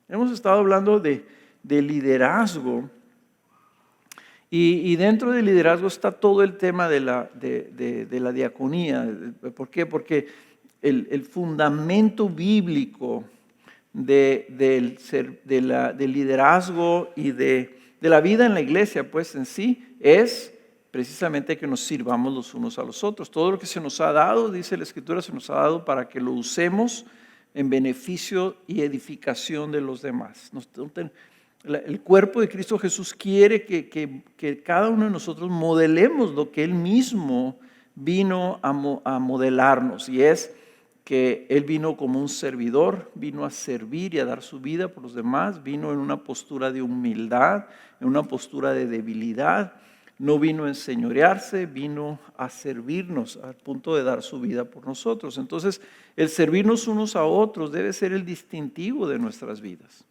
Hemos estado hablando de liderazgo y dentro del liderazgo está todo el tema de la diaconía. ¿Por qué? Porque el fundamento bíblico del liderazgo y de la vida en la iglesia, pues en sí, es precisamente que nos sirvamos los unos a los otros. Todo lo que se nos ha dado, dice la Escritura, se nos ha dado para que lo usemos en beneficio y edificación de los demás. El cuerpo de Cristo Jesús quiere que cada uno de nosotros modelemos lo que Él mismo vino a modelarnos, y es que Él vino como un servidor, vino a servir y a dar su vida por los demás, vino en una postura de humildad, en una postura de debilidad, no vino a enseñorearse, vino a servirnos al punto de dar su vida por nosotros. Entonces, el servirnos unos a otros debe ser el distintivo de nuestras vidas.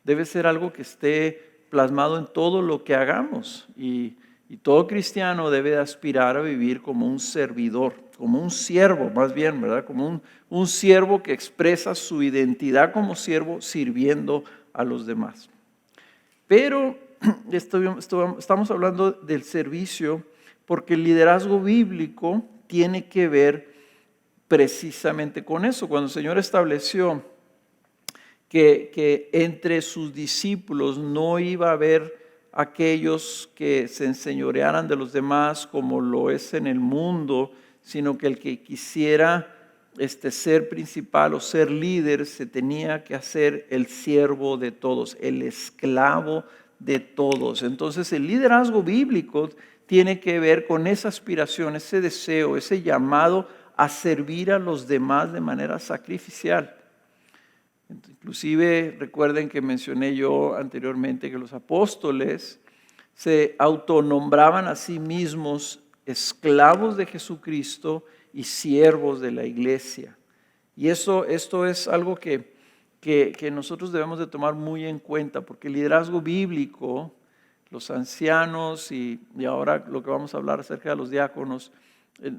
Debe ser algo que esté plasmado en todo lo que hagamos, y todo cristiano debe aspirar a vivir como un servidor, como un siervo más bien, ¿verdad? Como un siervo que expresa su identidad como siervo sirviendo a los demás. Pero estamos hablando del servicio porque el liderazgo bíblico tiene que ver precisamente con eso. Cuando el Señor estableció que entre sus discípulos no iba a haber aquellos que se enseñorearan de los demás como lo es en el mundo, sino que el que quisiera ser principal o ser líder se tenía que hacer el siervo de todos, el esclavo de todos. Entonces el liderazgo bíblico tiene que ver con esa aspiración, ese deseo, ese llamado a servir a los demás de manera sacrificial. Inclusive recuerden que mencioné yo anteriormente que los apóstoles se autonombraban a sí mismos esclavos de Jesucristo y siervos de la iglesia. Y esto es algo que nosotros debemos de tomar muy en cuenta, porque el liderazgo bíblico, los ancianos y ahora lo que vamos a hablar acerca de los diáconos,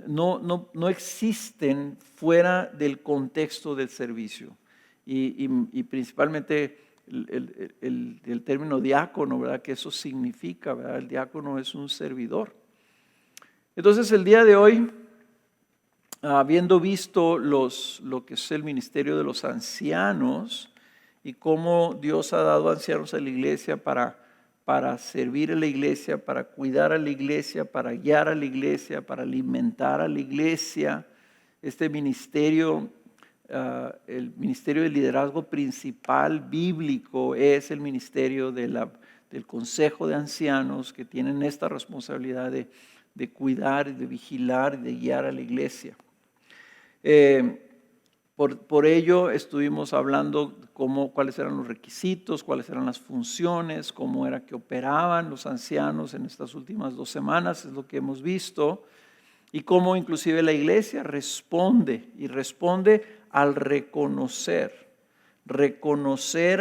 no existen fuera del contexto del servicio. Y principalmente el término diácono, ¿verdad? Que eso significa, ¿verdad? El diácono es un servidor. Entonces el día de hoy, habiendo visto lo que es el ministerio de los ancianos y cómo Dios ha dado ancianos a la iglesia para servir a la iglesia, para cuidar a la iglesia, para guiar a la iglesia, para alimentar a la iglesia, este ministerio, el ministerio de liderazgo principal bíblico es el ministerio del consejo de ancianos, que tienen esta responsabilidad de cuidar, de vigilar, de guiar a la iglesia. Por ello estuvimos hablando cuáles eran los requisitos, cuáles eran las funciones, cómo era que operaban los ancianos en estas últimas 2 semanas, es lo que hemos visto, y cómo inclusive la iglesia responde al reconocer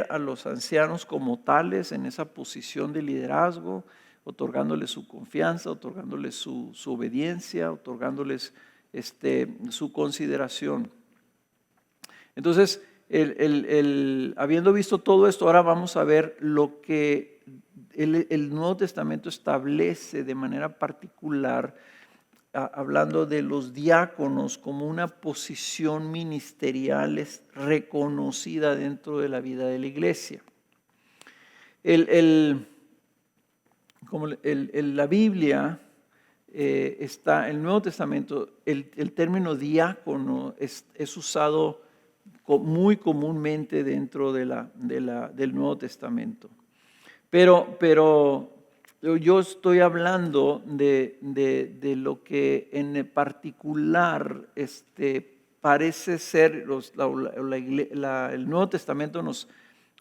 a los ancianos como tales en esa posición de liderazgo, otorgándoles su confianza, otorgándoles su obediencia, otorgándoles su consideración. Entonces, habiendo visto todo esto, ahora vamos a ver lo que el Nuevo Testamento establece de manera particular, hablando de los diáconos como una posición ministerial reconocida dentro de la vida de la iglesia. La Biblia el Nuevo Testamento, el término diácono es usado muy comúnmente dentro del Nuevo Testamento. Pero yo estoy hablando de lo que en particular parece ser el Nuevo Testamento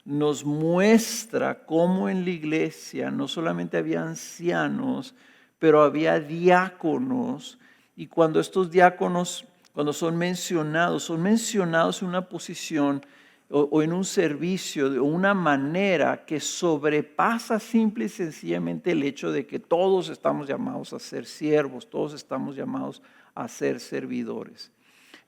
nos muestra cómo en la iglesia no solamente había ancianos, pero había diáconos, y cuando estos diáconos, cuando son mencionados en una posición o en un servicio de una manera que sobrepasa simple y sencillamente el hecho de que todos estamos llamados a ser siervos, todos estamos llamados a ser servidores.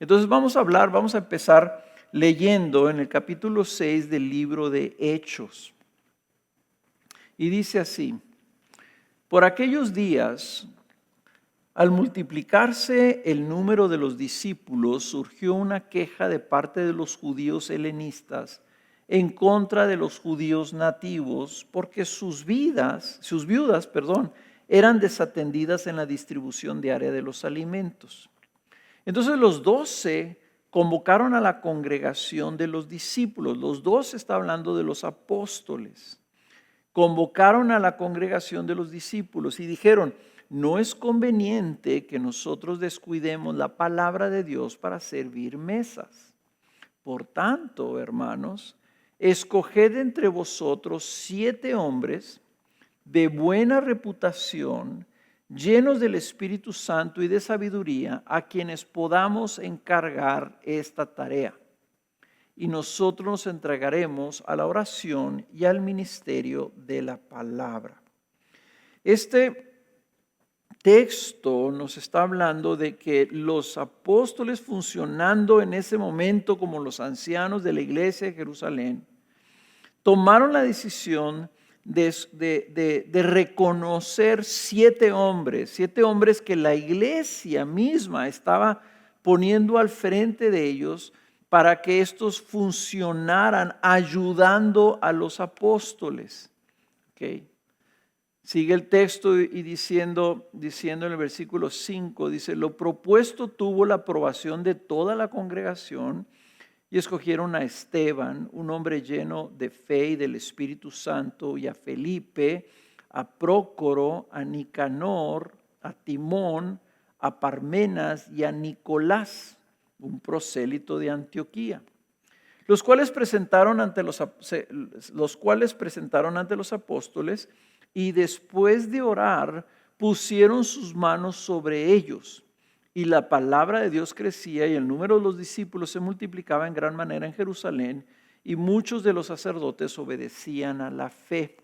Entonces vamos a empezar leyendo en el capítulo 6 del libro de Hechos. Y dice así: por aquellos días, al multiplicarse el número de los discípulos, surgió una queja de parte de los judíos helenistas en contra de los judíos nativos, porque sus viudas, eran desatendidas en la distribución diaria de los alimentos. Entonces los 12 convocaron a la congregación de los discípulos. Los 12 está hablando de los apóstoles. Convocaron a la congregación de los discípulos y dijeron: no es conveniente que nosotros descuidemos la palabra de Dios para servir mesas. Por tanto, hermanos, escoged entre vosotros 7 hombres de buena reputación, llenos del Espíritu Santo y de sabiduría, a quienes podamos encargar esta tarea. Y nosotros nos entregaremos a la oración y al ministerio de la palabra. Este texto nos está hablando de que los apóstoles, funcionando en ese momento como los ancianos de la iglesia de Jerusalén, tomaron la decisión de reconocer 7 hombres que la iglesia misma estaba poniendo al frente de ellos para que estos funcionaran ayudando a los apóstoles. Okay. Sigue el texto y diciendo en el versículo 5, dice: lo propuesto tuvo la aprobación de toda la congregación y escogieron a Esteban, un hombre lleno de fe y del Espíritu Santo, y a Felipe, a Prócoro, a Nicanor, a Timón, a Parmenas y a Nicolás, un prosélito de Antioquía, los cuales presentaron ante los apóstoles, y después de orar pusieron sus manos sobre ellos. Y la palabra de Dios crecía y el número de los discípulos se multiplicaba en gran manera en Jerusalén, y muchos de los sacerdotes obedecían a la fe.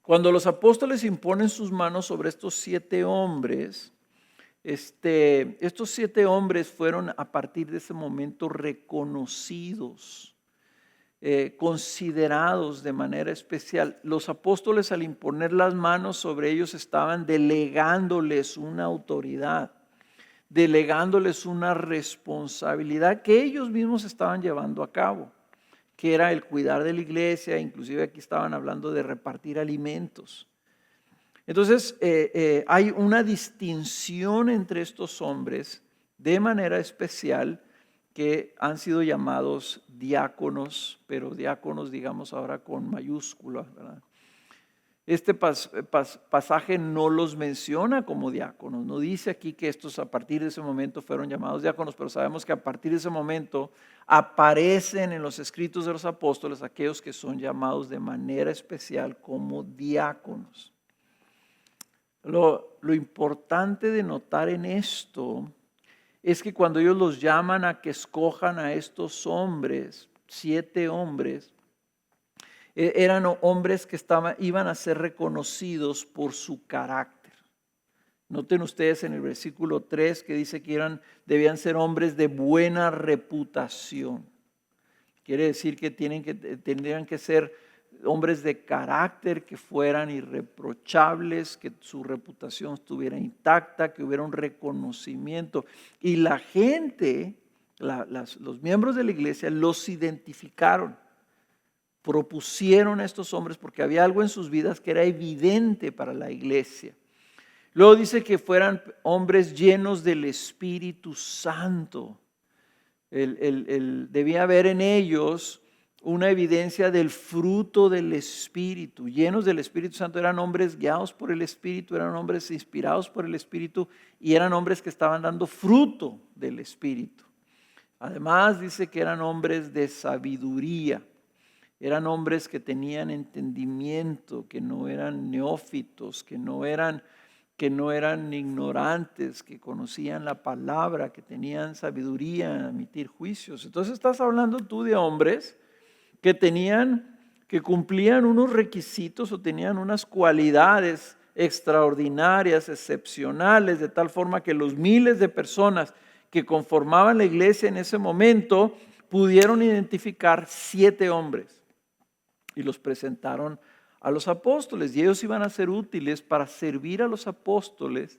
Cuando los apóstoles imponen sus manos sobre estos 7 hombres, estos 7 hombres fueron a partir de ese momento reconocidos, considerados de manera especial. Los apóstoles, al imponer las manos sobre ellos, estaban delegándoles una autoridad, delegándoles una responsabilidad que ellos mismos estaban llevando a cabo, que era el cuidar de la iglesia. Inclusive aquí estaban hablando de repartir alimentos. Entonces hay una distinción entre estos hombres de manera especial, que han sido llamados diáconos, pero diáconos, digamos ahora con mayúscula, ¿verdad? Este pasaje no los menciona como diáconos, no dice aquí que estos a partir de ese momento fueron llamados diáconos, pero sabemos que a partir de ese momento aparecen en los escritos de los apóstoles aquellos que son llamados de manera especial como diáconos. Lo importante de notar en esto es que cuando ellos los llaman a que escojan a estos hombres, 7 hombres, eran hombres que iban a ser reconocidos por su carácter. Noten ustedes en el versículo 3 que dice que debían ser hombres de buena reputación. Quiere decir que tendrían que ser hombres de carácter, que fueran irreprochables, que su reputación estuviera intacta, que hubiera un reconocimiento. Y la gente, los miembros de la iglesia, los identificaron, propusieron a estos hombres porque había algo en sus vidas que era evidente para la iglesia. Luego dice que fueran hombres llenos del Espíritu Santo. Debía haber en ellos una evidencia del fruto del Espíritu. Llenos del Espíritu Santo, eran hombres guiados por el Espíritu, eran hombres inspirados por el Espíritu y eran hombres que estaban dando fruto del Espíritu. Además dice que eran hombres de sabiduría, eran hombres que tenían entendimiento, que no eran neófitos, que no eran ignorantes, que conocían la palabra, que tenían sabiduría en emitir juicios. Entonces estás hablando tú de hombres que cumplían unos requisitos o tenían unas cualidades extraordinarias, excepcionales, de tal forma que los miles de personas que conformaban la iglesia en ese momento, pudieron identificar 7 hombres y los presentaron a los apóstoles, y ellos iban a ser útiles para servir a los apóstoles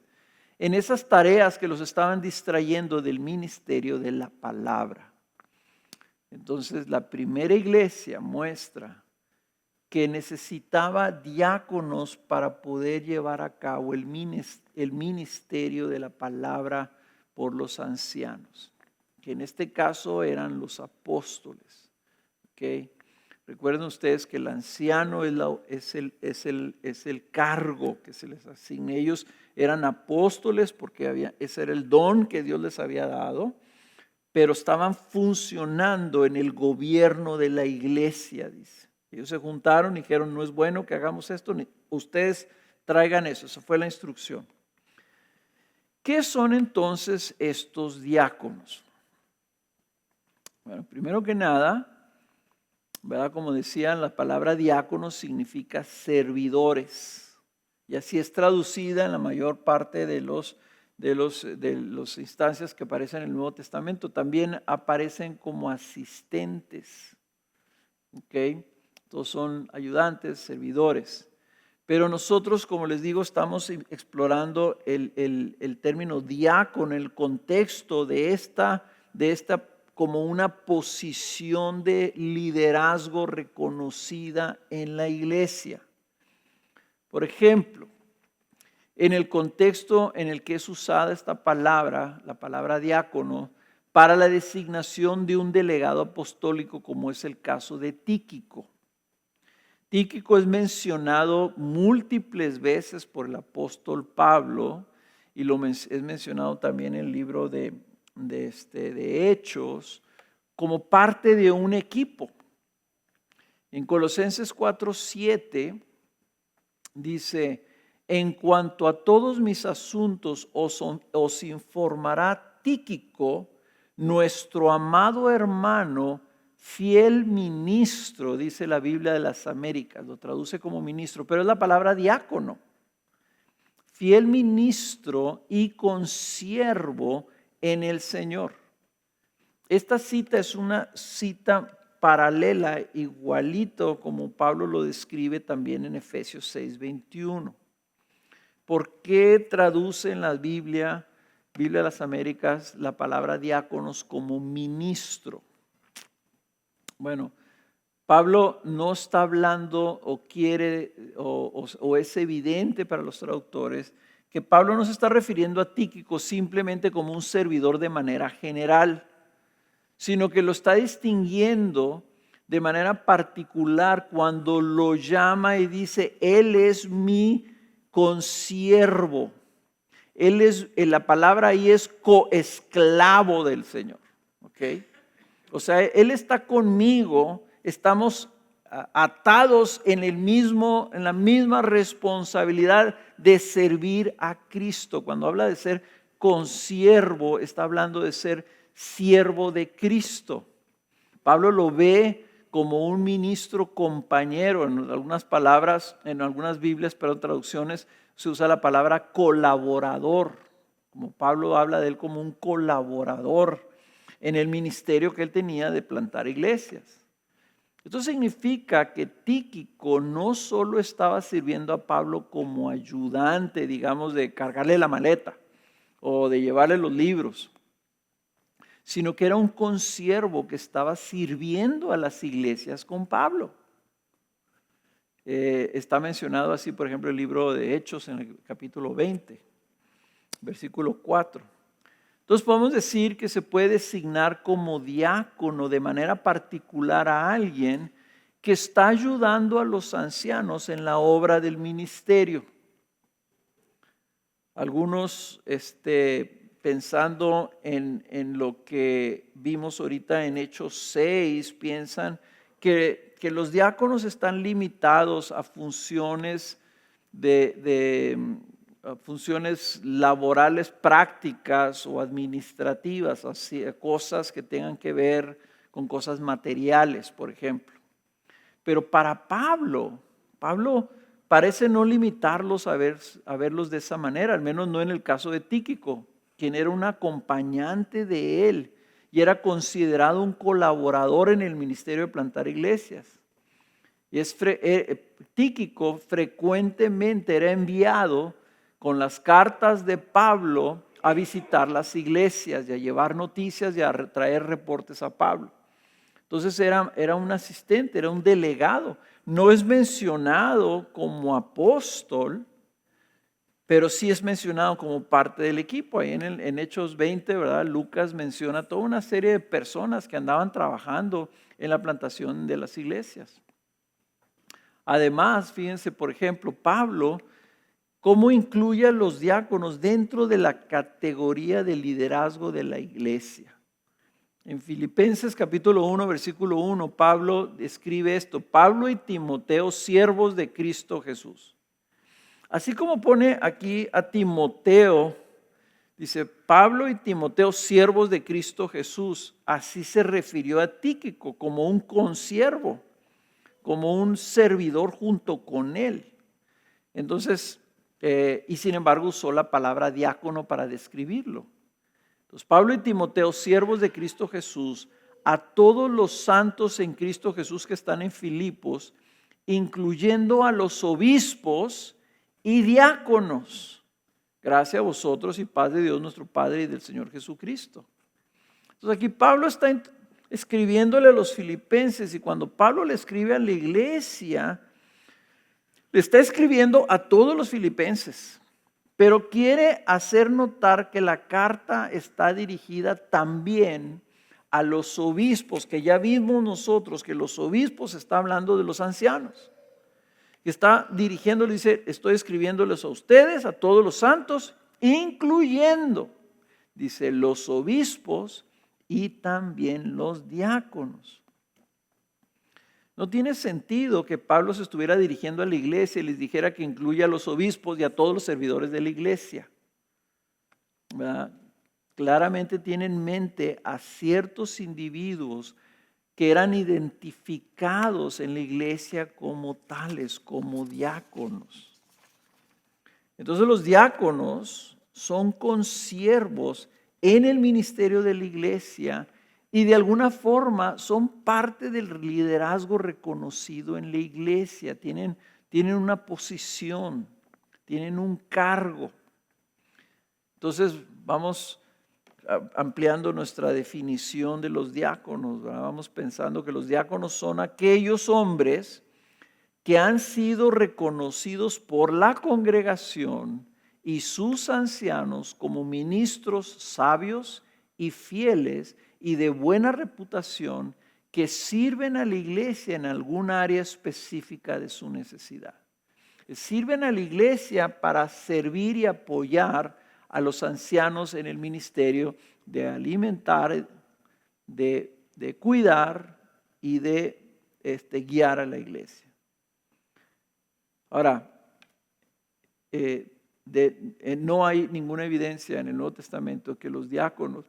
en esas tareas que los estaban distrayendo del ministerio de la palabra. Entonces, la primera iglesia muestra que necesitaba diáconos para poder llevar a cabo el ministerio de la palabra por los ancianos, que en este caso eran los apóstoles. ¿Okay? Recuerden ustedes que el anciano es el cargo que se les asigna. Ellos eran apóstoles porque ese era el don que Dios les había dado, pero estaban funcionando en el gobierno de la iglesia, dice. Ellos se juntaron y dijeron, no es bueno que hagamos esto, ustedes traigan eso. Esa fue la instrucción. ¿Qué son entonces estos diáconos? Bueno, primero que nada, ¿verdad? Como decían, la palabra diácono significa servidores. Y así es traducida en la mayor parte de las instancias que aparecen en el Nuevo Testamento. También aparecen como asistentes. ¿Okay? Todos son ayudantes, servidores. Pero nosotros, como les digo, estamos explorando el término diácono, el contexto de esta como una posición de liderazgo reconocida en la iglesia. Por ejemplo, en el contexto en el que es usada esta palabra, la palabra diácono, para la designación de un delegado apostólico, como es el caso de Tíquico. Tíquico es mencionado múltiples veces por el apóstol Pablo y es mencionado también en el libro de Hechos como parte de un equipo. En Colosenses 4:7 dice, en cuanto a todos mis asuntos os informará Tíquico, nuestro amado hermano, fiel ministro, dice la Biblia de las Américas, lo traduce como ministro, pero es la palabra diácono. Fiel ministro y consiervo en el Señor. Esta cita es una cita paralela, igualito como Pablo lo describe también en Efesios 6:21. ¿Por qué traduce en la Biblia de las Américas, la palabra diáconos como ministro? Bueno, Pablo no está hablando o es evidente para los traductores que Pablo no se está refiriendo a Tíquico simplemente como un servidor de manera general, sino que lo está distinguiendo de manera particular cuando lo llama y dice, él es mi consiervo. La palabra ahí es coesclavo del Señor. ¿Ok? O sea, Él está conmigo, estamos atados en la misma responsabilidad de servir a Cristo. Cuando habla de ser consiervo, está hablando de ser siervo de Cristo. Pablo lo ve como un ministro compañero. En algunas palabras, en algunas Biblias, traducciones, se usa la palabra colaborador. Como Pablo habla de él como un colaborador en el ministerio que él tenía de plantar iglesias. Esto significa que Tíquico no solo estaba sirviendo a Pablo como ayudante, digamos, de cargarle la maleta o de llevarle los libros, sino que era un consiervo que estaba sirviendo a las iglesias con Pablo. Está mencionado así, por ejemplo, el libro de Hechos en el capítulo 20, versículo 4. Entonces podemos decir que se puede designar como diácono de manera particular a alguien que está ayudando a los ancianos en la obra del ministerio. Algunos, pensando en lo que vimos ahorita en Hechos 6, piensan que los diáconos están limitados a funciones funciones laborales prácticas o administrativas, así, cosas que tengan que ver con cosas materiales, por ejemplo. Pero para Pablo parece no limitarlos a verlos de esa manera, al menos no en el caso de Tíquico. quien era un acompañante de él y era considerado un colaborador en el ministerio de plantar iglesias. Y Tíquico frecuentemente era enviado con las cartas de Pablo a visitar las iglesias y a llevar noticias y a traer reportes a Pablo. Entonces era un asistente, era un delegado. No es mencionado como apóstol, pero sí es mencionado como parte del equipo. Ahí en Hechos 20, ¿verdad? Lucas menciona toda una serie de personas que andaban trabajando en la plantación de las iglesias. Además, fíjense, por ejemplo, Pablo, cómo incluye a los diáconos dentro de la categoría de liderazgo de la iglesia. En Filipenses capítulo 1, versículo 1, Pablo escribe esto: Pablo y Timoteo, siervos de Cristo Jesús. Así como pone aquí a Timoteo, dice Pablo y Timoteo, siervos de Cristo Jesús. Así se refirió a Tíquico, como un consiervo, como un servidor junto con él. Entonces, y sin embargo usó la palabra diácono para describirlo. Entonces, Pablo y Timoteo, siervos de Cristo Jesús, a todos los santos en Cristo Jesús que están en Filipos, incluyendo a los obispos y diáconos. Gracias a vosotros y paz de Dios nuestro Padre y del Señor Jesucristo. Entonces aquí Pablo está escribiéndole a los filipenses, y cuando Pablo le escribe a la iglesia, le está escribiendo a todos los filipenses, pero quiere hacer notar que la carta está dirigida también a los obispos, que ya vimos nosotros que los obispos está hablando de los ancianos. Está dirigiéndoles, dice, estoy escribiéndoles a ustedes, a todos los santos, incluyendo, dice, los obispos y también los diáconos. No tiene sentido que Pablo se estuviera dirigiendo a la iglesia y les dijera que incluya a los obispos y a todos los servidores de la iglesia, ¿verdad? Claramente tiene en mente a ciertos individuos que eran identificados en la iglesia como tales, como diáconos. Entonces los diáconos son consiervos en el ministerio de la iglesia y de alguna forma son parte del liderazgo reconocido en la iglesia. Tienen una posición, tienen un cargo. Entonces vamos ampliando nuestra definición de los diáconos, ¿verdad? Vamos pensando que los diáconos son aquellos hombres que han sido reconocidos por la congregación y sus ancianos como ministros sabios y fieles y de buena reputación, que sirven a la iglesia en algún área específica de su necesidad. Sirven a la iglesia para servir y apoyar a los ancianos en el ministerio de alimentar, de cuidar y de guiar a la iglesia. Ahora, no hay ninguna evidencia en el Nuevo Testamento que los diáconos,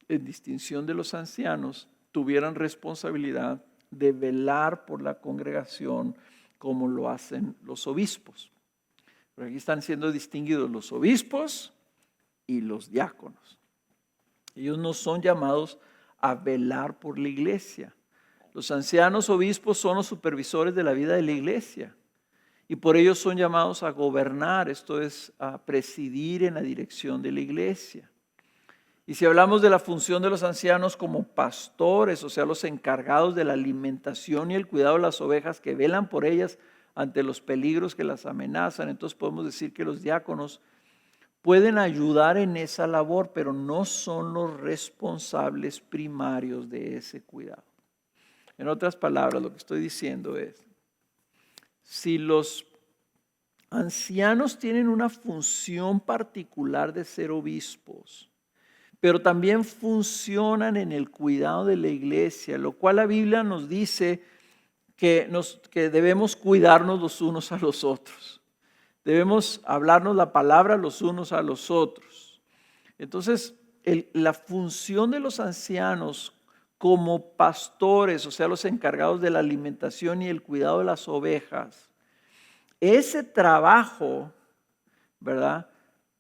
en distinción de los ancianos, tuvieran responsabilidad de velar por la congregación como lo hacen los obispos. Pero aquí están siendo distinguidos los obispos y los diáconos. Ellos no son llamados a velar por la iglesia. Los ancianos obispos son los supervisores de la vida de la iglesia y por ello son llamados a gobernar, esto es, a presidir en la dirección de la iglesia. Y si hablamos de la función de los ancianos como pastores, o sea, los encargados de la alimentación y el cuidado de las ovejas, que velan por ellas ante los peligros que las amenazan, entonces podemos decir que los diáconos pueden ayudar en esa labor, pero no son los responsables primarios de ese cuidado. En otras palabras, lo que estoy diciendo es, si los ancianos tienen una función particular de ser obispos, pero también funcionan en el cuidado de la iglesia, lo cual la Biblia nos dice que debemos cuidarnos los unos a los otros. Debemos hablarnos la palabra los unos a los otros. Entonces, la función de los ancianos como pastores, o sea, los encargados de la alimentación y el cuidado de las ovejas, ese trabajo, ¿verdad?,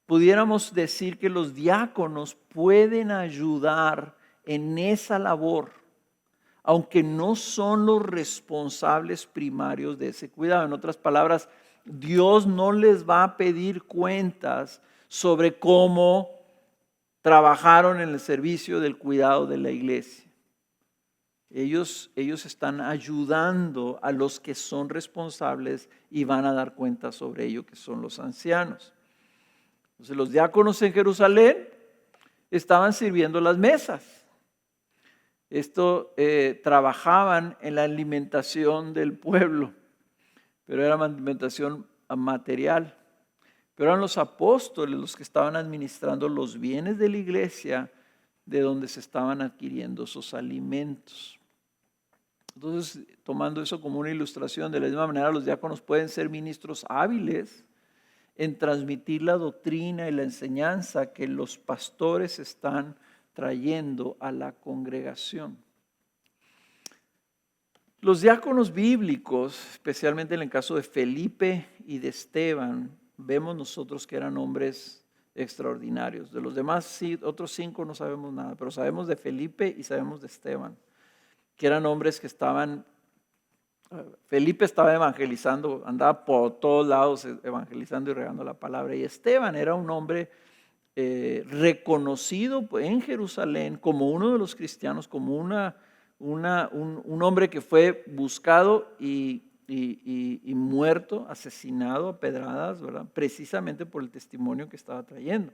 pudiéramos decir que los diáconos pueden ayudar en esa labor, aunque no son los responsables primarios de ese cuidado. En otras palabras, Dios no les va a pedir cuentas sobre cómo trabajaron en el servicio del cuidado de la iglesia. Ellos están ayudando a los que son responsables y van a dar cuenta sobre ello, que son los ancianos. Entonces, los diáconos en Jerusalén estaban sirviendo las mesas. Trabajaban en la alimentación del pueblo, pero era alimentación material. Pero eran los apóstoles los que estaban administrando los bienes de la iglesia, de donde se estaban adquiriendo esos alimentos. Entonces, tomando eso como una ilustración, de la misma manera los diáconos pueden ser ministros hábiles en transmitir la doctrina y la enseñanza que los pastores están trayendo a la congregación. Los diáconos bíblicos, especialmente en el caso de Felipe y de Esteban, vemos nosotros que eran hombres extraordinarios. De los demás, otros 5 no sabemos nada, pero sabemos de Felipe y sabemos de Esteban, que eran hombres que Felipe estaba evangelizando, andaba por todos lados evangelizando y regando la palabra, y Esteban era un hombre reconocido en Jerusalén como uno de los cristianos, como un hombre que fue buscado y muerto, asesinado a pedradas, ¿verdad? Precisamente por el testimonio que estaba trayendo.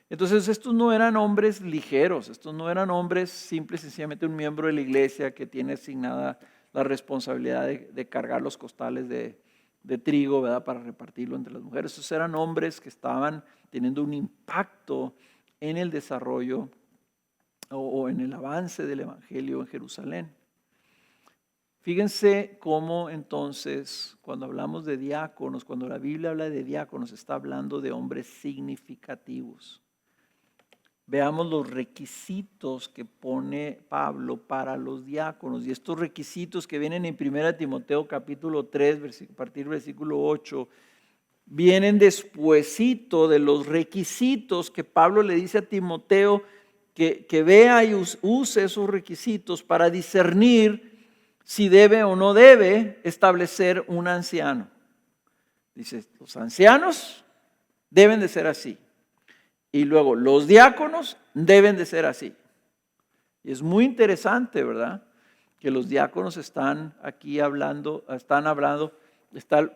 Entonces, estos no eran hombres ligeros, estos no eran hombres simple y sencillamente un miembro de la iglesia que tiene asignada la responsabilidad de cargar los costales de trigo, ¿verdad? Para repartirlo entre las mujeres. Estos eran hombres que estaban teniendo un impacto en el desarrollo o en el avance del evangelio en Jerusalén. Fíjense cómo entonces, cuando hablamos de diáconos, cuando la Biblia habla de diáconos, está hablando de hombres significativos. Veamos los requisitos que pone Pablo para los diáconos. Y estos requisitos que vienen en 1 Timoteo capítulo 3, a partir del versículo 8, vienen despuesito de los requisitos que Pablo le dice a Timoteo que vea y use esos requisitos para discernir si debe o no debe establecer un anciano. Dice, los ancianos deben de ser así. Y luego, los diáconos deben de ser así. Y es muy interesante, ¿verdad? Que los diáconos están aquí hablando, está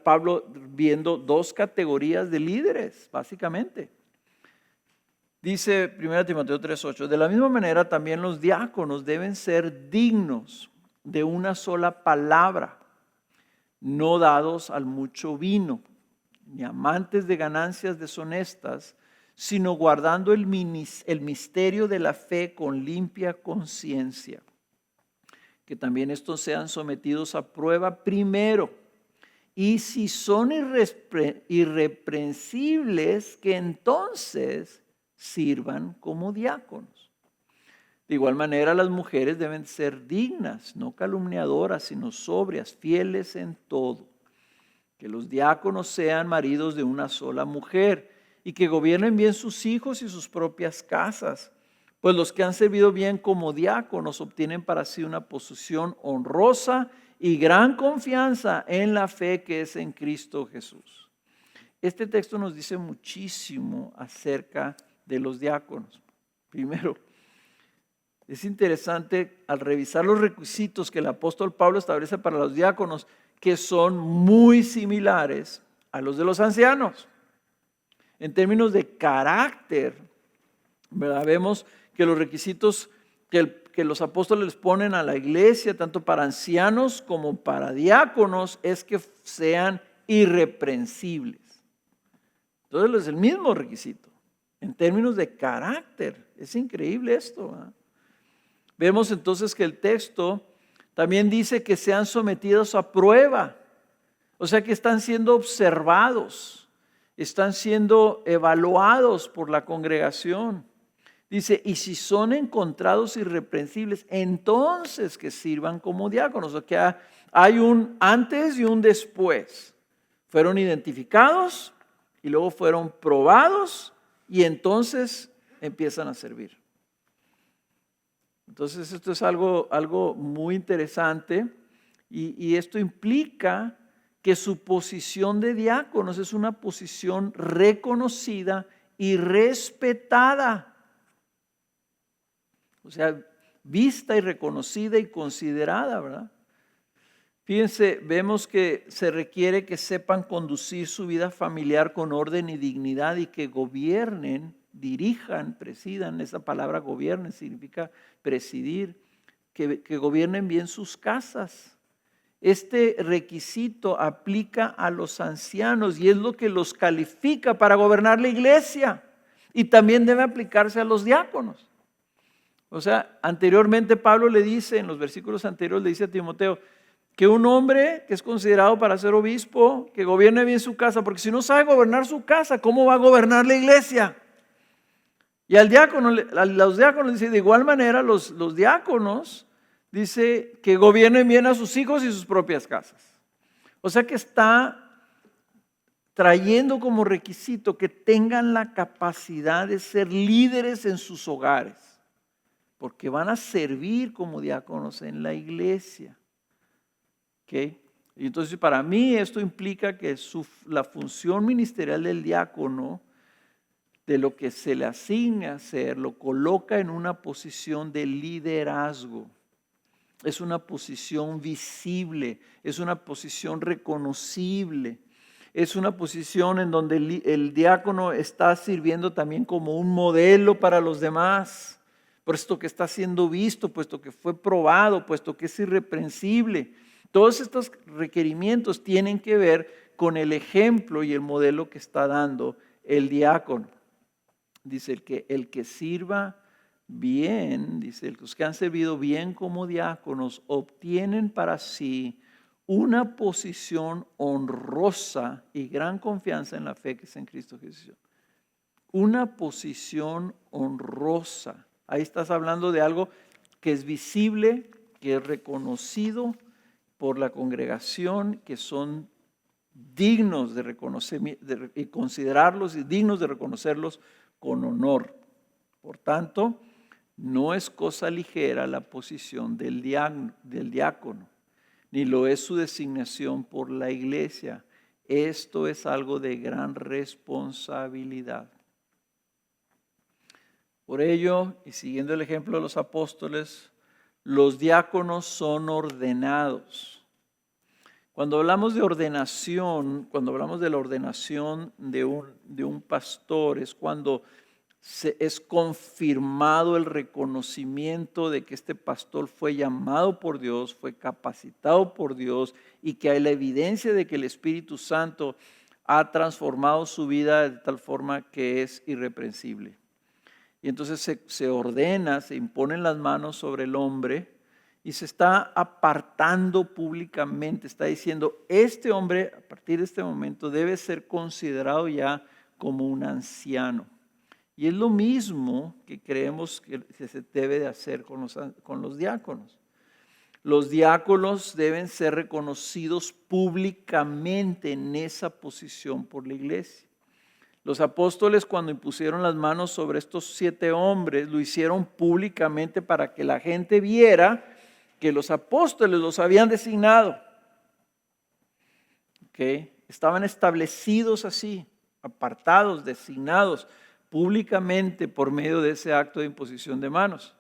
Pablo viendo 2 categorías de líderes, básicamente. Dice 1 Timoteo 3:8, de la misma manera también los diáconos deben ser dignos de una sola palabra, no dados al mucho vino, ni amantes de ganancias deshonestas, sino guardando el misterio de la fe con limpia conciencia. Que también estos sean sometidos a prueba primero, y si son irreprensibles, que entonces sirvan como diáconos. De igual manera, las mujeres deben ser dignas, no calumniadoras, sino sobrias, fieles en todo. Que los diáconos sean maridos de una sola mujer y que gobiernen bien sus hijos y sus propias casas, pues los que han servido bien como diáconos obtienen para sí una posición honrosa y gran confianza en la fe que es en Cristo Jesús. Este texto nos dice muchísimo acerca de los diáconos. Primero, es interesante al revisar los requisitos que el apóstol Pablo establece para los diáconos, que son muy similares a los de los ancianos. En términos de carácter, ¿verdad? Vemos que los requisitos que los apóstoles les ponen a la iglesia, tanto para ancianos como para diáconos, es que sean irreprensibles. Entonces es el mismo requisito. En términos de carácter, es increíble esto, ¿verdad? Vemos entonces que el texto también dice que sean sometidos a prueba, o sea que están siendo observados, están siendo evaluados por la congregación. Dice, y si son encontrados irreprensibles, entonces que sirvan como diáconos. O sea, hay un antes y un después. Fueron identificados y luego fueron probados y entonces empiezan a servir. Entonces esto es algo muy interesante y esto implica que su posición de diáconos es una posición reconocida y respetada. O sea, vista y reconocida y considerada, ¿verdad? Fíjense, vemos que se requiere que sepan conducir su vida familiar con orden y dignidad y que gobiernen, dirijan, presidan. Esa palabra gobiernen significa presidir, que gobiernen bien sus casas. Este requisito aplica a los ancianos y es lo que los califica para gobernar la iglesia. Y también debe aplicarse a los diáconos. O sea, anteriormente Pablo le dice, en los versículos anteriores le dice a Timoteo, que un hombre que es considerado para ser obispo, que gobierne bien su casa, porque si no sabe gobernar su casa, ¿cómo va a gobernar la iglesia? Y al diácono, a los diáconos dice, de igual manera los diáconos, dice que gobiernen bien a sus hijos y sus propias casas. O sea que está trayendo como requisito que tengan la capacidad de ser líderes en sus hogares, porque van a servir como diáconos en la iglesia. ¿Okay? Y entonces para mí esto implica que la función ministerial del diácono, de lo que se le asigna hacer, lo coloca en una posición de liderazgo. Es una posición visible, es una posición reconocible, es una posición en donde el diácono está sirviendo también como un modelo para los demás, puesto que está siendo visto, puesto que fue probado, puesto que es irreprensible. Todos estos requerimientos tienen que ver con el ejemplo y el modelo que está dando el diácono. Dice el que sirva bien, dice, los que han servido bien como diáconos obtienen para sí una posición honrosa y gran confianza en la fe que es en Cristo Jesús. Una posición honrosa. Ahí estás hablando de algo que es visible, que es reconocido por la congregación, que son dignos de reconocer y considerarlos y dignos de reconocerlos con honor. Por tanto, no es cosa ligera la posición del diácono, ni lo es su designación por la iglesia. Esto es algo de gran responsabilidad. Por ello, y siguiendo el ejemplo de los apóstoles, los diáconos son ordenados. Cuando hablamos de ordenación, cuando hablamos de la ordenación de un pastor, es cuando es confirmado el reconocimiento de que este pastor fue llamado por Dios, fue capacitado por Dios y que hay la evidencia de que el Espíritu Santo ha transformado su vida de tal forma que es irreprensible. Y entonces se ordena, se imponen las manos sobre el hombre y se está apartando públicamente, está diciendo, este hombre a partir de este momento debe ser considerado ya como un anciano. Y es lo mismo que creemos que se debe de hacer con los diáconos. Los diáconos deben ser reconocidos públicamente en esa posición por la iglesia. Los apóstoles, cuando impusieron las manos sobre estos 7 hombres, lo hicieron públicamente para que la gente viera que los apóstoles los habían designado. ¿Okay? Estaban establecidos así, apartados, designados públicamente por medio de ese acto de imposición de manos.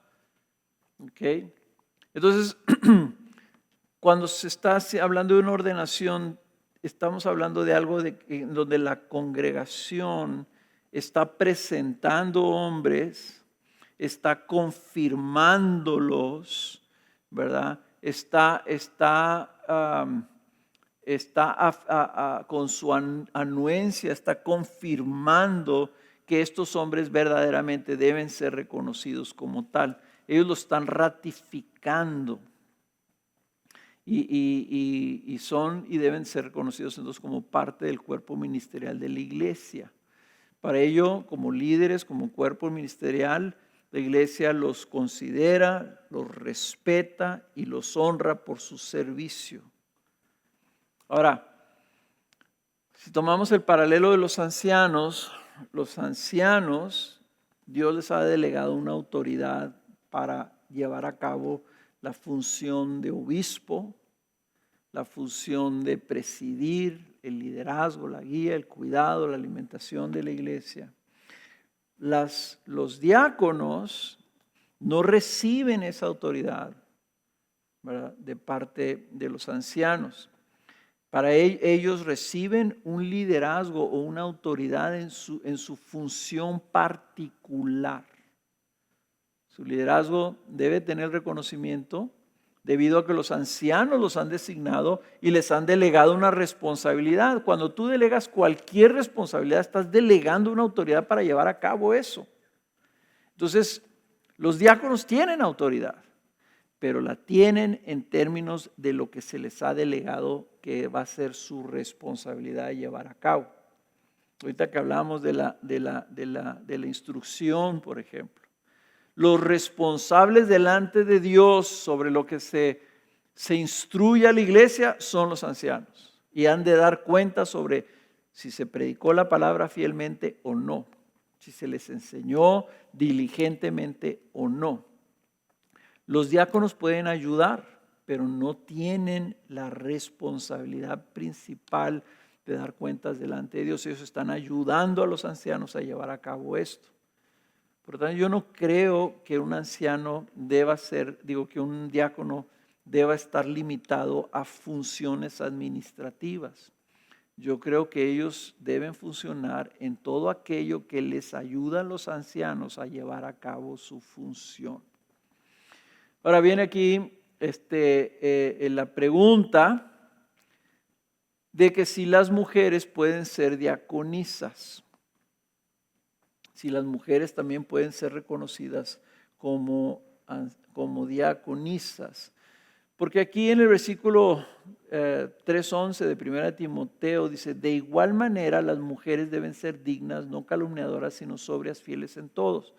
¿Okay? Entonces, cuando se está hablando de una ordenación, estamos hablando de algo donde la congregación está presentando hombres, está confirmándolos, ¿verdad? Está con su anuencia, está confirmando que estos hombres verdaderamente deben ser reconocidos como tal. Ellos lo están ratificando. Y son y deben ser reconocidos entonces como parte del cuerpo ministerial de la iglesia. Para ello, como líderes, como cuerpo ministerial, la iglesia los considera, los respeta y los honra por su servicio. Ahora, Si tomamos el paralelo de los ancianos, Dios les ha delegado una autoridad para llevar a cabo la función de obispo, la función de presidir, el liderazgo, la guía, el cuidado, la alimentación de la iglesia. Los diáconos no reciben esa autoridad, ¿verdad?, de parte de los ancianos. Para ellos reciben un liderazgo o una autoridad en su función particular. Su liderazgo debe tener reconocimiento debido a que los ancianos los han designado y les han delegado una responsabilidad. Cuando tú delegas cualquier responsabilidad, estás delegando una autoridad para llevar a cabo eso. Entonces, los diáconos tienen autoridad, pero la tienen en términos de lo que se les ha delegado que va a ser su responsabilidad de llevar a cabo. Ahorita que hablamos de la instrucción, por ejemplo. Los responsables delante de Dios sobre lo que se instruye a la iglesia son los ancianos. Y han de dar cuenta sobre si se predicó la palabra fielmente o no. Si se les enseñó diligentemente o no. Los diáconos pueden ayudar, pero no tienen la responsabilidad principal de dar cuentas delante de Dios. Ellos están ayudando a los ancianos a llevar a cabo esto. Por lo tanto, yo no creo que un anciano que un diácono deba estar limitado a funciones administrativas. Yo creo que ellos deben funcionar en todo aquello que les ayuda a los ancianos a llevar a cabo su función. Ahora viene aquí la pregunta de que si las mujeres pueden ser diaconisas, si las mujeres también pueden ser reconocidas como diaconisas. Porque aquí en el versículo 3:11 de 1 Timoteo dice, de igual manera las mujeres deben ser dignas, no calumniadoras, sino sobrias, fieles en todos.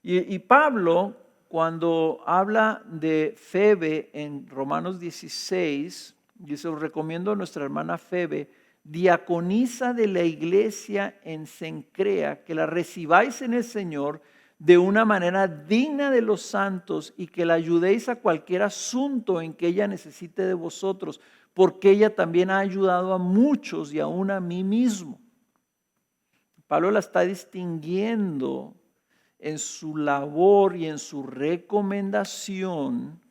Y Pablo, cuando habla de Febe en Romanos 16, dice, os recomiendo a nuestra hermana Febe, diaconisa de la iglesia en Cencrea, que la recibáis en el Señor de una manera digna de los santos y que la ayudéis a cualquier asunto en que ella necesite de vosotros, porque ella también ha ayudado a muchos y aún a mí mismo. Pablo la está distinguiendo en su labor y en su recomendación,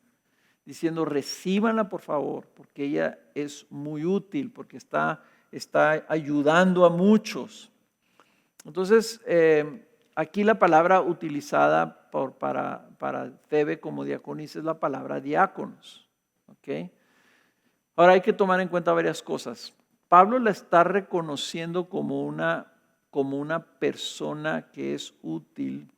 diciendo recíbanla por favor, porque ella es muy útil, porque está ayudando a muchos. Entonces, aquí la palabra utilizada para Febe como diaconisa es la palabra diáconos. ¿Okay? Ahora hay que tomar en cuenta varias cosas. Pablo la está reconociendo como una persona que es útil.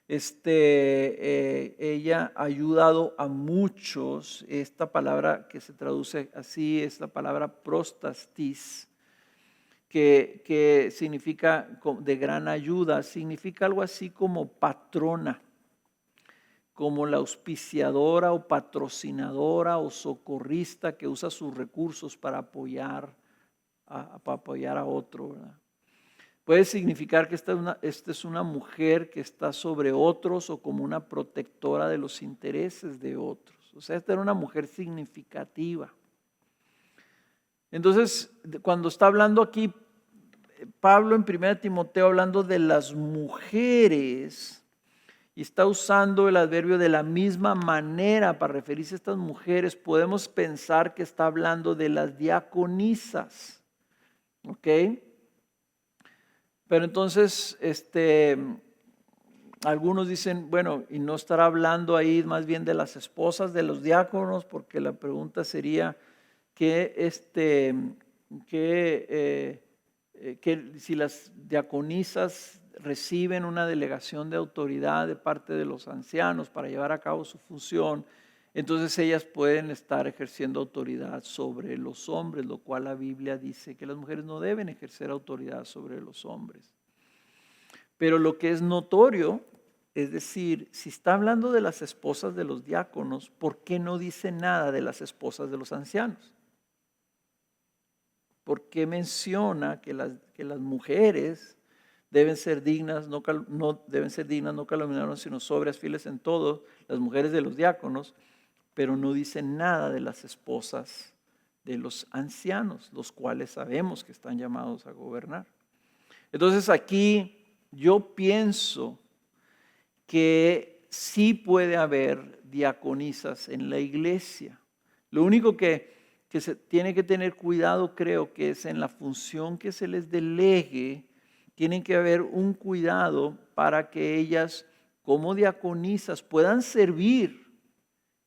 Ella ha ayudado a muchos. Esta palabra que se traduce así es la palabra prostastis, que significa de gran ayuda, significa algo así como patrona, como la auspiciadora o patrocinadora o socorrista que usa sus recursos para apoyar a otro, ¿verdad? Puede significar que esta es una mujer que está sobre otros o como una protectora de los intereses de otros. O sea, esta era una mujer significativa. Entonces, cuando está hablando aquí Pablo en 1 Timoteo hablando de las mujeres y está usando el adverbio de la misma manera para referirse a estas mujeres, podemos pensar que está hablando de las diaconisas. ¿Ok? Pero entonces, algunos dicen, bueno, y no estará hablando ahí más bien de las esposas de los diáconos, porque la pregunta sería que si las diaconisas reciben una delegación de autoridad de parte de los ancianos para llevar a cabo su función, entonces ellas pueden estar ejerciendo autoridad sobre los hombres, lo cual la Biblia dice que las mujeres no deben ejercer autoridad sobre los hombres. Pero lo que es notorio, es decir, si está hablando de las esposas de los diáconos, ¿por qué no dice nada de las esposas de los ancianos? ¿Por qué menciona que las mujeres deben ser dignas, no deben ser dignas, no calumniadoras, sino sobrias, fieles en todo, las mujeres de los diáconos, pero no dice nada de las esposas de los ancianos, los cuales sabemos que están llamados a gobernar? Entonces aquí yo pienso que sí puede haber diaconisas en la iglesia. Lo único que se tiene que tener cuidado, creo que es en la función que se les delegue, tienen que haber un cuidado para que ellas como diaconisas puedan servir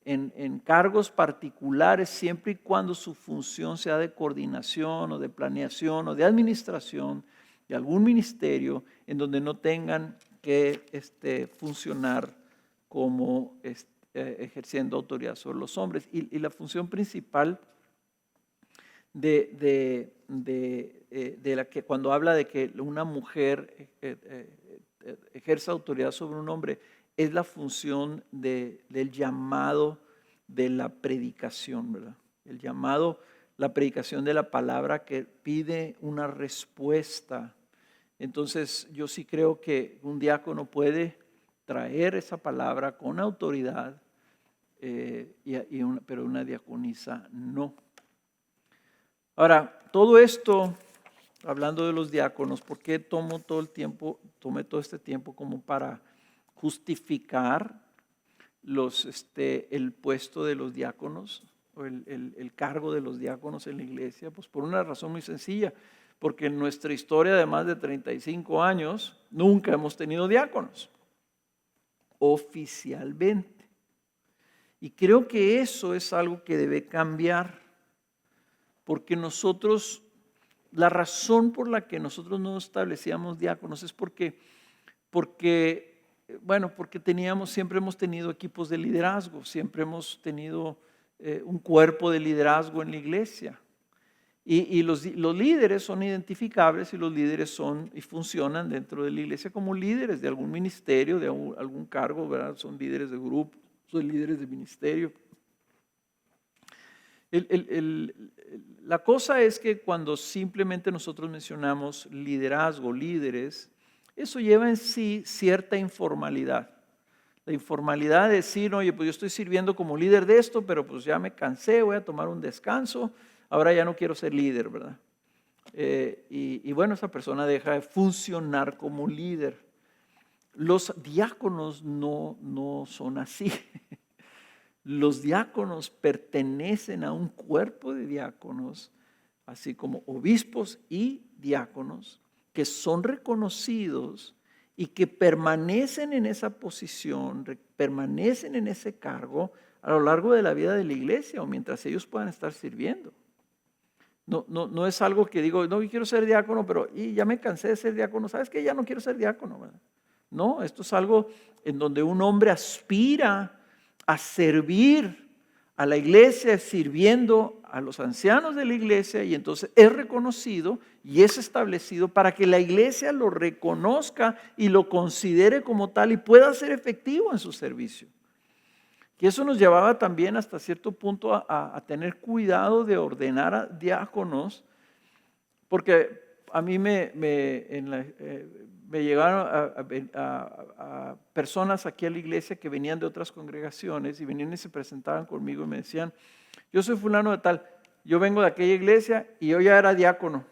en cargos particulares siempre y cuando su función sea de coordinación o de planeación o de administración de algún ministerio en donde no tengan que funcionar como ejerciendo autoridad sobre los hombres. Y la función principal de la que cuando habla de que una mujer ejerza autoridad sobre un hombre es la función del llamado de la predicación, ¿verdad? El llamado, la predicación de la palabra que pide una respuesta. Entonces yo sí creo que un diácono puede traer esa palabra con autoridad, pero una diaconisa no. Ahora, todo esto, hablando de los diáconos, ¿por qué tomé todo este tiempo como para justificar el puesto de los diáconos o el cargo de los diáconos en la iglesia? Pues por una razón muy sencilla, porque en nuestra historia de más de 35 años nunca hemos tenido diáconos oficialmente. Y creo que eso es algo que debe cambiar, porque la razón por la que nosotros no establecíamos diáconos es porque siempre hemos tenido equipos de liderazgo, siempre hemos tenido un cuerpo de liderazgo en la iglesia. Y los líderes son identificables y los líderes son y funcionan dentro de la iglesia como líderes de algún ministerio, de algún cargo, ¿verdad? Son líderes de grupo, son líderes de ministerio. La cosa es que cuando simplemente nosotros mencionamos liderazgo, líderes, eso lleva en sí cierta informalidad. La informalidad de decir, oye, pues yo estoy sirviendo como líder de esto, pero pues ya me cansé, voy a tomar un descanso, ahora ya no quiero ser líder, ¿verdad? Y bueno, esa persona deja de funcionar como líder. Los diáconos no son así. Los diáconos pertenecen a un cuerpo de diáconos, así como obispos y diáconos, que son reconocidos y que permanecen en esa posición, permanecen en ese cargo a lo largo de la vida de la iglesia o mientras ellos puedan estar sirviendo. No es algo que digo, no, yo quiero ser diácono, pero ya me cansé de ser diácono. ¿Sabes qué? Ya no quiero ser diácono, ¿verdad? No, esto es algo en donde un hombre aspira a servir a la iglesia, sirviendo a los ancianos de la iglesia, y entonces es reconocido y es establecido para que la iglesia lo reconozca y lo considere como tal y pueda ser efectivo en su servicio. Y eso nos llevaba también hasta cierto punto a tener cuidado de ordenar a diáconos, porque a mí me llegaron a personas aquí a la iglesia que venían de otras congregaciones y venían y se presentaban conmigo y me decían, yo soy fulano de tal, yo vengo de aquella iglesia y yo ya era diácono.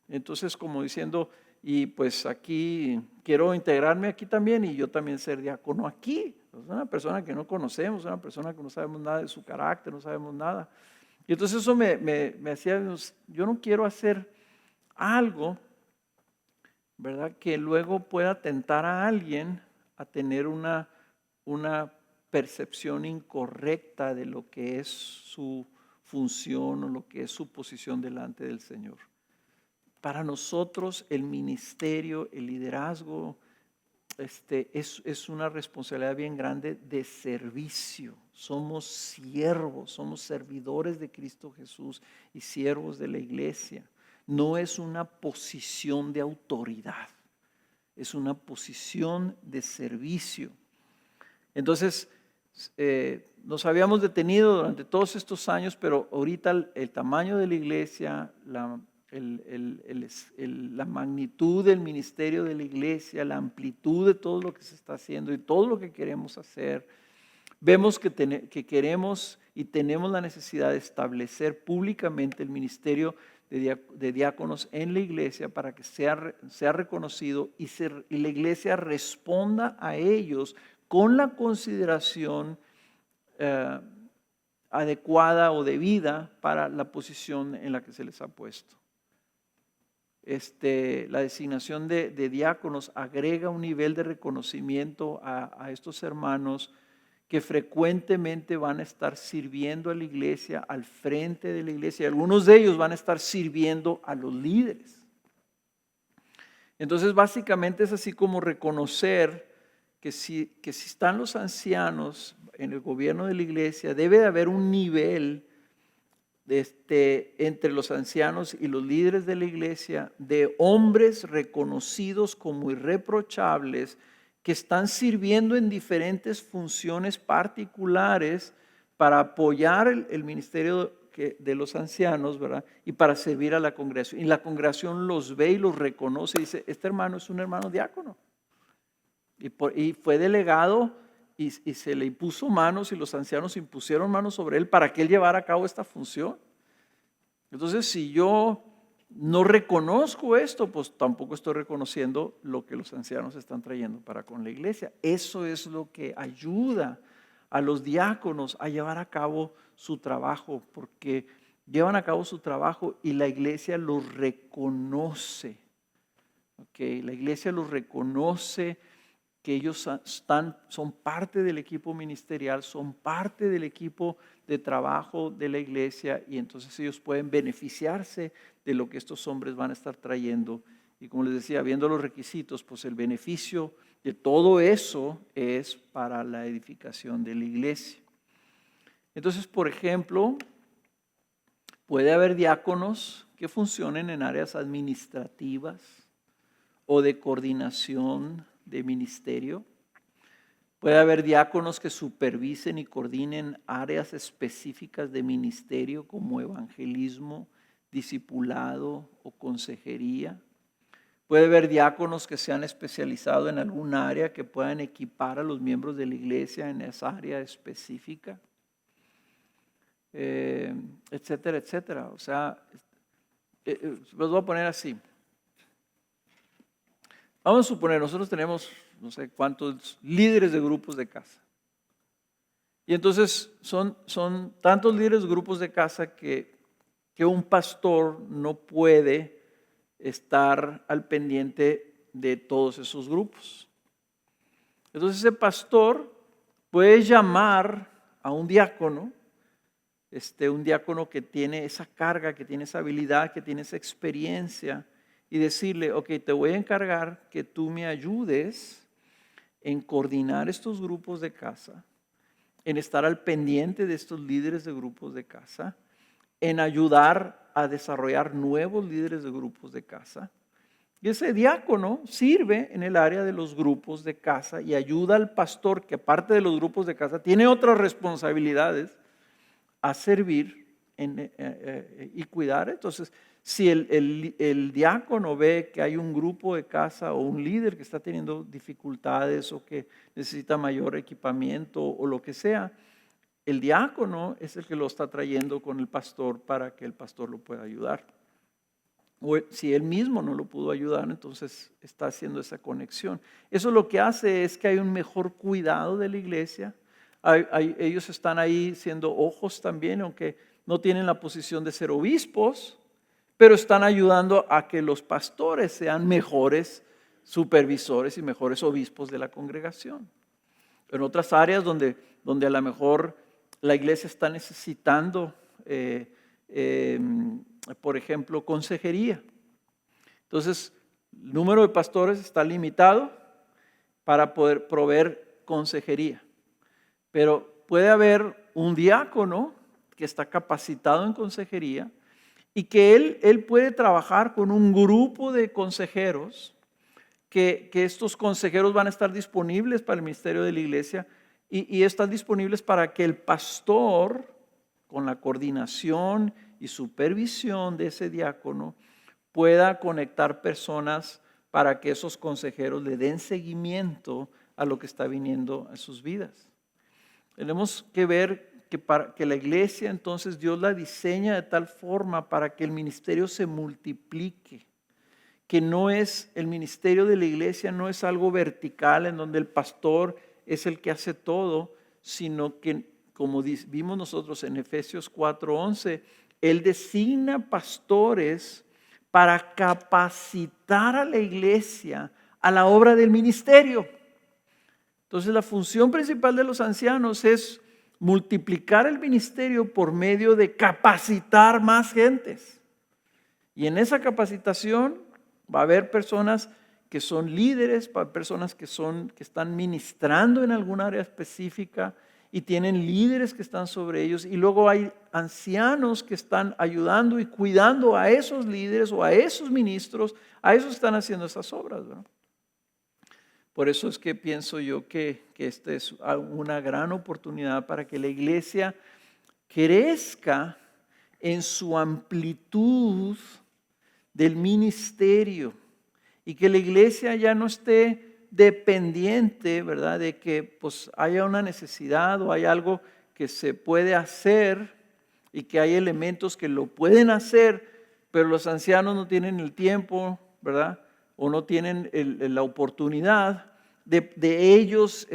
Entonces como diciendo, y pues aquí quiero integrarme aquí también y yo también ser diácono aquí. Es una persona que no conocemos, una persona que no sabemos nada de su carácter, no sabemos nada. Y entonces eso me hacía, yo no quiero hacer algo, ¿verdad?, que luego pueda tentar a alguien a tener una percepción incorrecta de lo que es su función o lo que es su posición delante del Señor. Para nosotros el ministerio, el liderazgo, es una responsabilidad bien grande de servicio. Somos siervos, somos servidores de Cristo Jesús y siervos de la iglesia. No es una posición de autoridad, es una posición de servicio. Entonces, nos habíamos detenido durante todos estos años, pero ahorita el tamaño de la iglesia, la magnitud del ministerio de la iglesia, la amplitud de todo lo que se está haciendo y todo lo que queremos hacer, vemos que queremos y tenemos la necesidad de establecer públicamente el ministerio de diáconos en la iglesia para que sea reconocido y la iglesia responda a ellos con la consideración adecuada o debida para la posición en la que se les ha puesto. La designación de diáconos agrega un nivel de reconocimiento a estos hermanos que frecuentemente van a estar sirviendo a la iglesia, al frente de la iglesia. Algunos de ellos van a estar sirviendo a los líderes. Entonces, básicamente es así como reconocer que si están los ancianos en el gobierno de la iglesia, debe de haber un nivel entre los ancianos y los líderes de la iglesia de hombres reconocidos como irreprochables que están sirviendo en diferentes funciones particulares para apoyar el ministerio de los ancianos, ¿verdad? Y para servir a la congregación. Y la congregación los ve y los reconoce y dice, este hermano es un hermano diácono. Y fue delegado y se le impuso manos y los ancianos impusieron manos sobre él para que él llevara a cabo esta función. Entonces, si yo no reconozco esto, pues tampoco estoy reconociendo lo que los ancianos están trayendo para con la iglesia. Eso es lo que ayuda a los diáconos a llevar a cabo su trabajo, porque llevan a cabo su trabajo y la iglesia los reconoce. La iglesia los reconoce que ellos son parte del equipo ministerial, son parte del equipo de trabajo de la iglesia y entonces ellos pueden beneficiarse de lo que estos hombres van a estar trayendo. Y como les decía, viendo los requisitos, pues el beneficio de todo eso es para la edificación de la iglesia. Entonces, por ejemplo, puede haber diáconos que funcionen en áreas administrativas o de coordinación de ministerio. Puede haber diáconos que supervisen y coordinen áreas específicas de ministerio como evangelismo, discipulado o consejería. Puede haber diáconos que se han especializado en algún área que puedan equipar a los miembros de la iglesia en esa área específica, etcétera, etcétera. O sea, los voy a poner así. Vamos a suponer, nosotros tenemos no sé cuántos líderes de grupos de casa. Y entonces son tantos líderes de grupos de casa que un pastor no puede estar al pendiente de todos esos grupos. Entonces ese pastor puede llamar a un diácono que tiene esa carga, que tiene esa habilidad, que tiene esa experiencia, y decirle, ok, te voy a encargar que tú me ayudes en coordinar estos grupos de casa, en estar al pendiente de estos líderes de grupos de casa, en ayudar a desarrollar nuevos líderes de grupos de casa. Y ese diácono sirve en el área de los grupos de casa y ayuda al pastor, que aparte de los grupos de casa, tiene otras responsabilidades, a servir y cuidar. Entonces, si el diácono ve que hay un grupo de casa o un líder que está teniendo dificultades o que necesita mayor equipamiento o lo que sea, el diácono es el que lo está trayendo con el pastor para que el pastor lo pueda ayudar. O si él mismo no lo pudo ayudar, entonces está haciendo esa conexión. Eso lo que hace es que hay un mejor cuidado de la iglesia. Ellos están ahí siendo ojos también, aunque no tienen la posición de ser obispos, pero están ayudando a que los pastores sean mejores supervisores y mejores obispos de la congregación. En otras áreas donde a lo mejor la iglesia está necesitando, por ejemplo, consejería. Entonces, el número de pastores está limitado para poder proveer consejería. Pero puede haber un diácono que está capacitado en consejería y que él puede trabajar con un grupo de consejeros, que estos consejeros van a estar disponibles para el ministerio de la iglesia y están disponibles para que el pastor, con la coordinación y supervisión de ese diácono, pueda conectar personas para que esos consejeros le den seguimiento a lo que está viniendo a sus vidas. Tenemos que ver que la iglesia, entonces, Dios la diseña de tal forma para que el ministerio se multiplique. Que no es, el ministerio de la iglesia no es algo vertical en donde el pastor es el que hace todo, sino que, como vimos nosotros en Efesios 4:11, Él designa pastores para capacitar a la iglesia a la obra del ministerio. Entonces, la función principal de los ancianos es multiplicar el ministerio por medio de capacitar más gentes. Y en esa capacitación va a haber personas que son líderes, va a haber personas que están ministrando en algún área específica y tienen líderes que están sobre ellos. Y luego hay ancianos que están ayudando y cuidando a esos líderes o a esos ministros, a esos están haciendo esas obras, ¿verdad? Por eso es que pienso yo que esta es una gran oportunidad para que la iglesia crezca en su amplitud del ministerio y que la iglesia ya no esté dependiente, ¿verdad?, de que pues haya una necesidad o hay algo que se puede hacer y que hay elementos que lo pueden hacer, pero los ancianos no tienen el tiempo, ¿verdad?, o no tienen la oportunidad de ellos